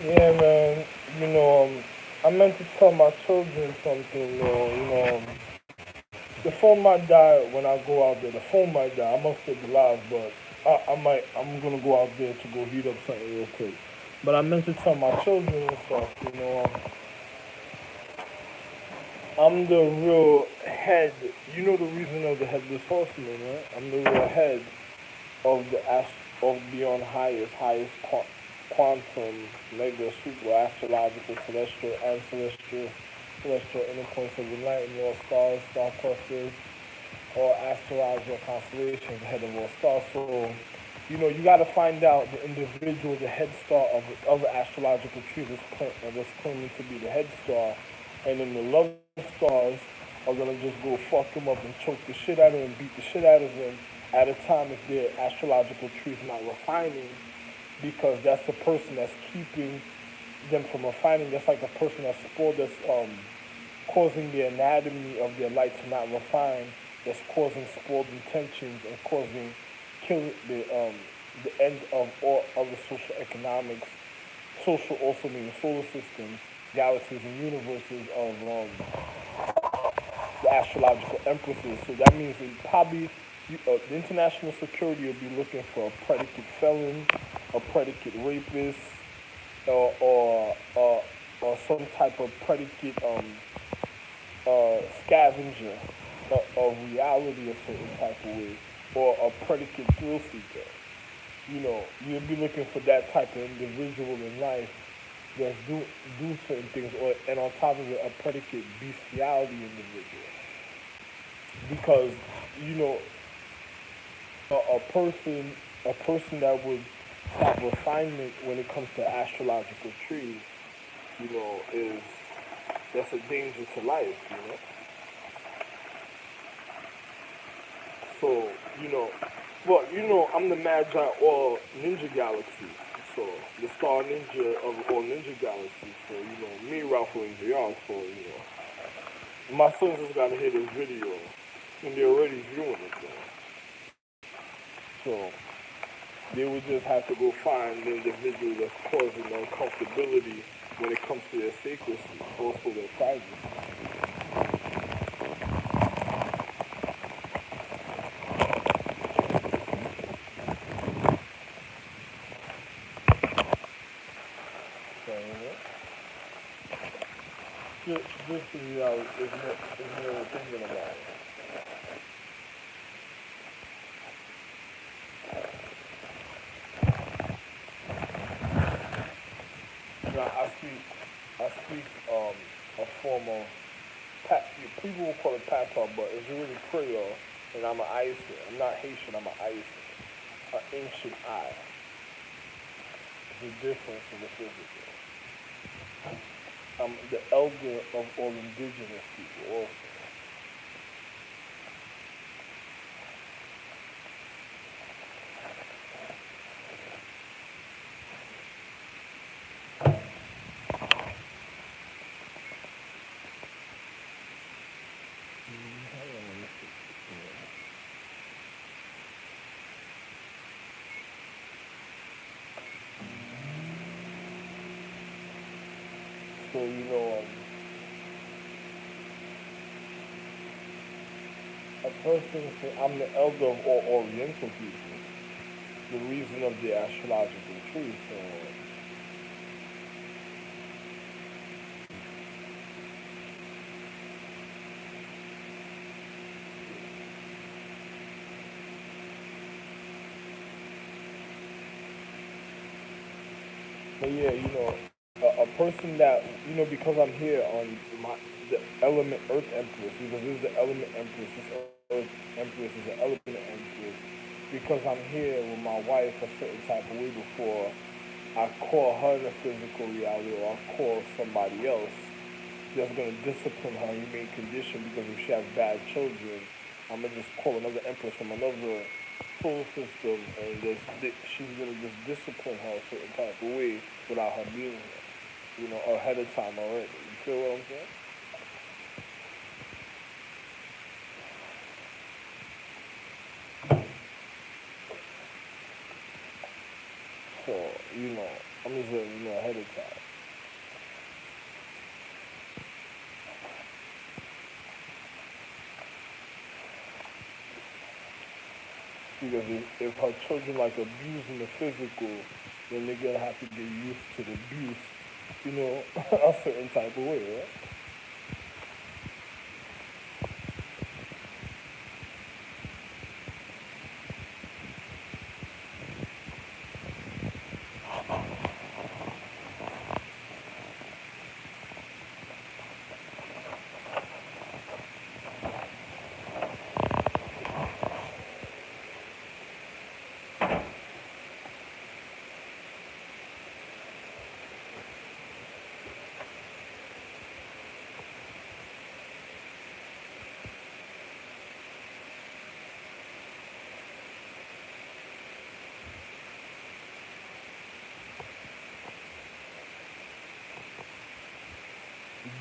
Yeah, man. You know, I meant to tell my children something. The phone might die when I go out there. The phone might die. I must still be live, but I might. I'm gonna go out there to go heat up something real quick. But I meant to tell my children and stuff. I'm the real head. You know the reason of the headless horseman, right? I'm the real head of of beyond quantum, mega, super, astrological, celestial, and celestial inner points of enlightenment, all stars, star clusters, all asteroids or constellations ahead of all stars. So, you got to find out the individual, the head star of the astrological tree that's claiming to be the head star, and then the love stars are gonna just go fuck him up and choke the shit out of him, beat the shit out of him at a time if their astrological tree is not refining, because that's the person that's keeping them from refining. That's like a person that's spoiled, that's causing the anatomy of their light to not refine, that's causing spoiled intentions and causing killing the end of all other social economics. Social also means solar systems, galaxies, and universes of the astrological empresses. So that means that probably the international security will be looking for a predicate felon, a predicate rapist, or some type of predicate scavenger of reality a certain type of way, or a predicate thrill seeker. You'll be looking for that type of individual in life that's do certain things, or and on top of it, a predicate bestiality individual, because you know a person that would stop refinement when it comes to astrological trees, is that's a danger to life. So, you know, well, I'm the Magi all ninja galaxies. So, the star ninja of all ninja galaxies. So, me, Ralph, and JR. So, my sons just gotta hear this video, and they're already viewing it, So, they would just have to go find the individual that's causing uncomfortability when it comes to their sacredcy, also their privacy. So, this is, is more thinking about it. I speak a form of people will call it Patah, but it's really Creole, and I'm an Isin. I'm not Haitian. I'm an Isin, an ancient I. It's a difference in the physical. I'm the elder of all indigenous people also. So a person say I'm the elder of all Oriental people. The reason of the astrological tree. But yeah, a person that because I'm here on the element Earth Empress, because this is the element Empress, this Earth Empress is the element Empress, because I'm here with my wife a certain type of way before I call her the physical reality, or I call somebody else that's gonna discipline her humane condition, because if she has bad children, I'm gonna just call another Empress from another solar system, and she's gonna just discipline her a certain type of way without her being here, ahead of time already. You feel what I'm saying? So, you know, I'm just letting you know ahead of time. Because if her children like abusing the physical, then they're gonna have to get used to the abuse, a certain type of way, right?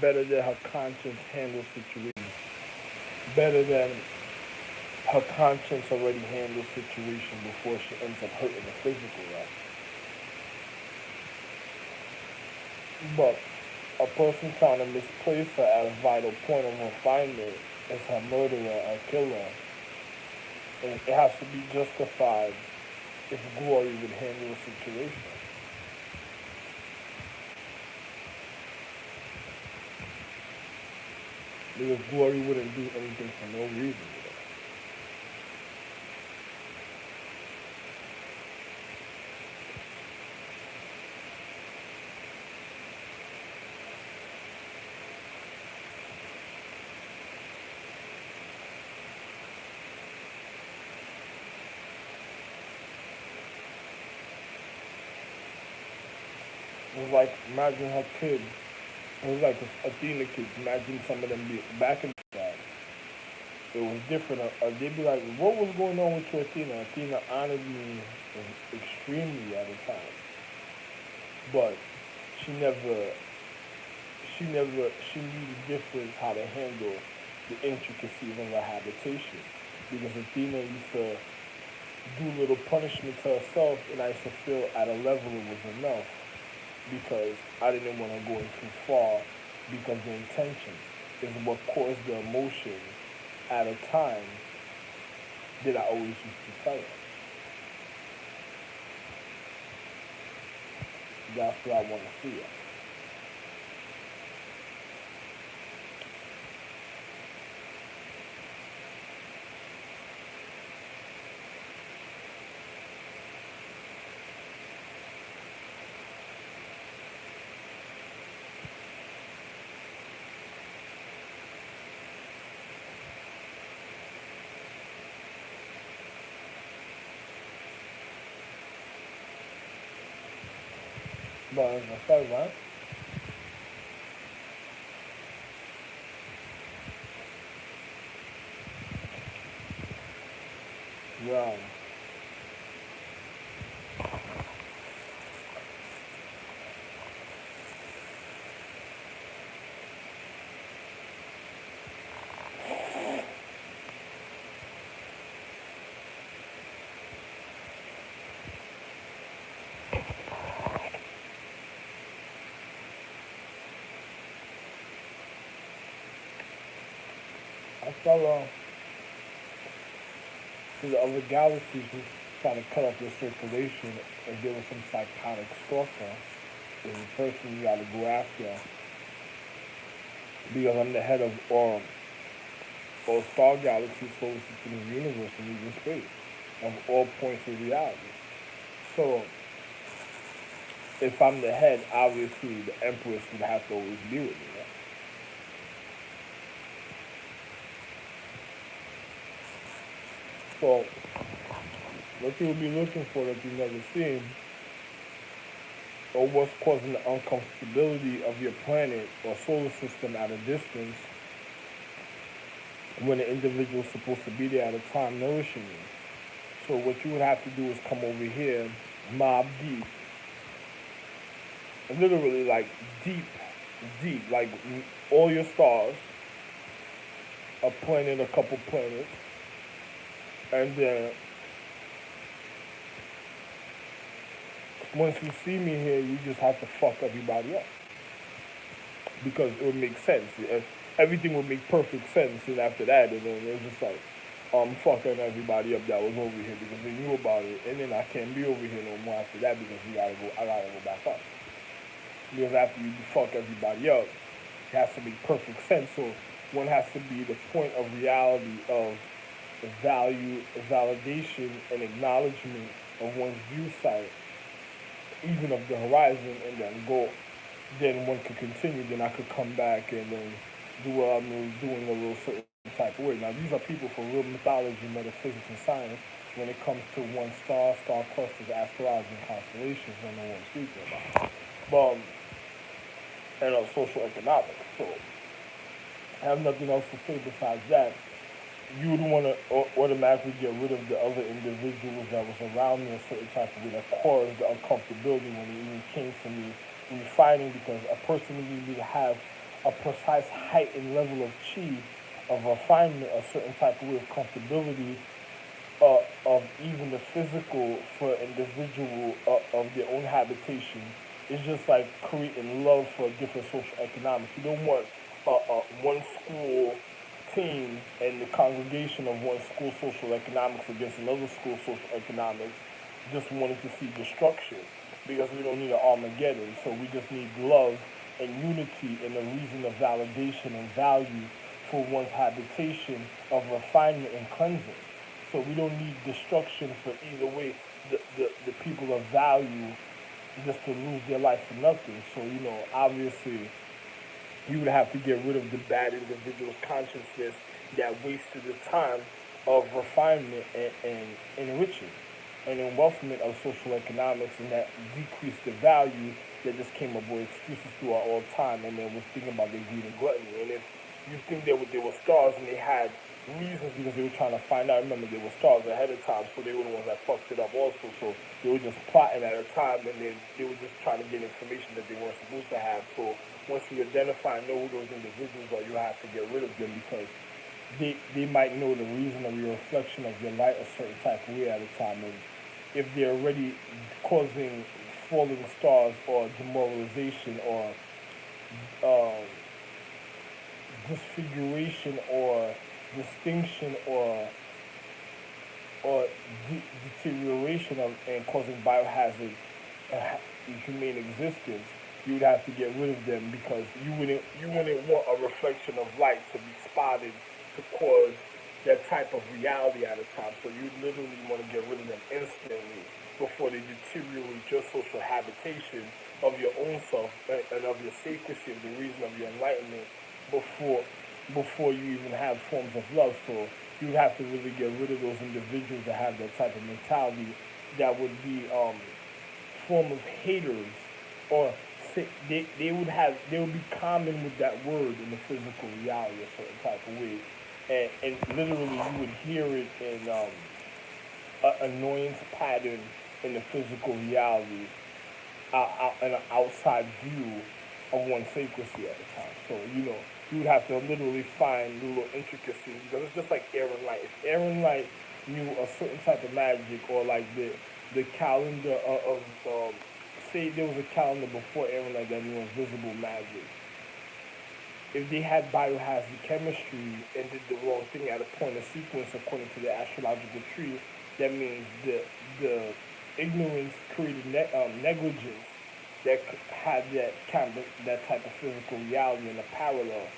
Better than her conscience handles situations. Better than her conscience already handles situation before she ends up hurting the physical, right? But a person trying to misplace her at a vital point of refinement is her murderer or killer. And it has to be justified if Glory would handle the situation. Because Glory wouldn't do anything for no reason. It was like, imagine her kid. It was like Athena kids. Imagine some of them be back in the day. It was different. They'd be like, what was going on with you, Athena? Athena honored me extremely at the time. But she never, she knew the difference how to handle the intricacies of her habitation. Because Athena used to do little punishment to herself, and I used to feel at a level it was enough because I didn't want to go in too far because the intention is what caused the emotion at a time that I always used to tell her. That's what I want to see her. But as I said, right? Yeah. I saw the other galaxies was trying to cut off their circulation if there was some psychotic stalker. There's a person you gotta go after because I'm the head of all star galaxies, solar system, universe, and even space of all points of reality. So if I'm the head, obviously the Empress would have to always be with me. Right? So what you would be looking for that you've never seen, or what's causing the uncomfortability of your planet or solar system at a distance when the individual is supposed to be there at a time nourishing you. So what you would have to do is come over here, mob deep, literally like deep, deep, like all your stars, a planet, a couple planets, and then once you see me here, you just have to fuck everybody up because it would make sense. Everything would make perfect sense, and after that, and then it's just like, fucking everybody up that was over here because they knew about it, and then I can't be over here no more after that because I gotta go back up. Because after you fuck everybody up, it has to make perfect sense. So one has to be the point of reality of the value, validation, and acknowledgement of one's view sight, even of the horizon, and then go. Then one could continue. Then I could come back and then do what I'm doing a little certain type of way. Now these are people for real mythology, metaphysics, and science. When it comes to one star clusters, astrology, and constellations, I know what I'm speaking about. But and social economics. So I have nothing else to say besides that. You would want to automatically get rid of the other individuals that was around me a certain type of way that caused the uncomfortability when it even came to me refining, because a person would need to have a precise height and level of chi, of refinement, a certain type of way of comfortability, of even the physical for individual of their own habitation. It's just like creating love for a different social economics. You don't want one school team and the congregation of one school social economics against another school social economics just wanting to see destruction, because we don't need an Armageddon. So we just need love and unity and a reason of validation and value for one's habitation of refinement and cleansing. So we don't need destruction for either way. The people of value just to lose their life for nothing. So, obviously, you would have to get rid of the bad individual's consciousness that wasted the time of refinement and enriching and engulfment of social economics, and that decreased the value that just came up with excuses throughout all time, and then was thinking about their greed and gluttony. And if you think they were stars and they had reasons because they were trying to find out, remember they were stars ahead of time, so they were the ones that fucked it up also. So they were just plotting at a time, and then they were just trying to get information that they weren't supposed to have. So once you identify and know who those individuals are, you have to get rid of them, because they might know the reason of your reflection of your light a certain type of way at a time. And if they're already causing falling stars or demoralization or disfiguration or distinction or deterioration of and causing biohazard humane existence, you would have to get rid of them, because you wouldn't want a reflection of light to be spotted to cause that type of reality at a time. So you literally want to get rid of them instantly before they deteriorate your social habitation of your own self and of your sacredcy, of the reason of your enlightenment, before you even have forms of love. So you would have to really get rid of those individuals that have that type of mentality that would be form of haters, or they would be common with that word in the physical reality a certain type of way. And literally you would hear it in an annoyance pattern in the physical reality, an outside view of one's sacredcy at the time. So, you would have to literally find little intricacies, because it's just like air and light. If air and light knew a certain type of magic, or like the calendar of say there was a calendar before air and light that knew invisible magic. If they had biohazard chemistry and did the wrong thing at a point of sequence according to the astrological tree, that means the ignorance created negligence that had that type of physical reality in a parallel,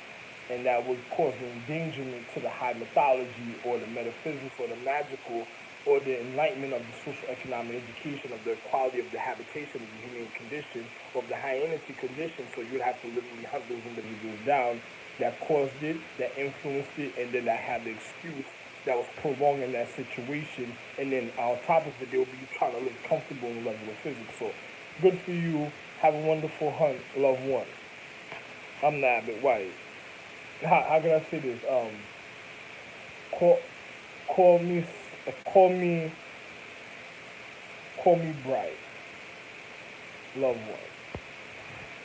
and that would cause an endangerment to the high mythology or the metaphysics or the magical or the enlightenment of the social economic education of the quality of the habitation of the human condition, of the high energy condition. So you'd have to literally hunt those individuals down that caused it, that influenced it, and then that had the excuse that was prolonging that situation. And then on top of it, they'll be trying to live comfortable in the level of physics. So good for you. Have a wonderful hunt. Love one. I'm not a bit white. How can I say this? Call me call me bright. Love one.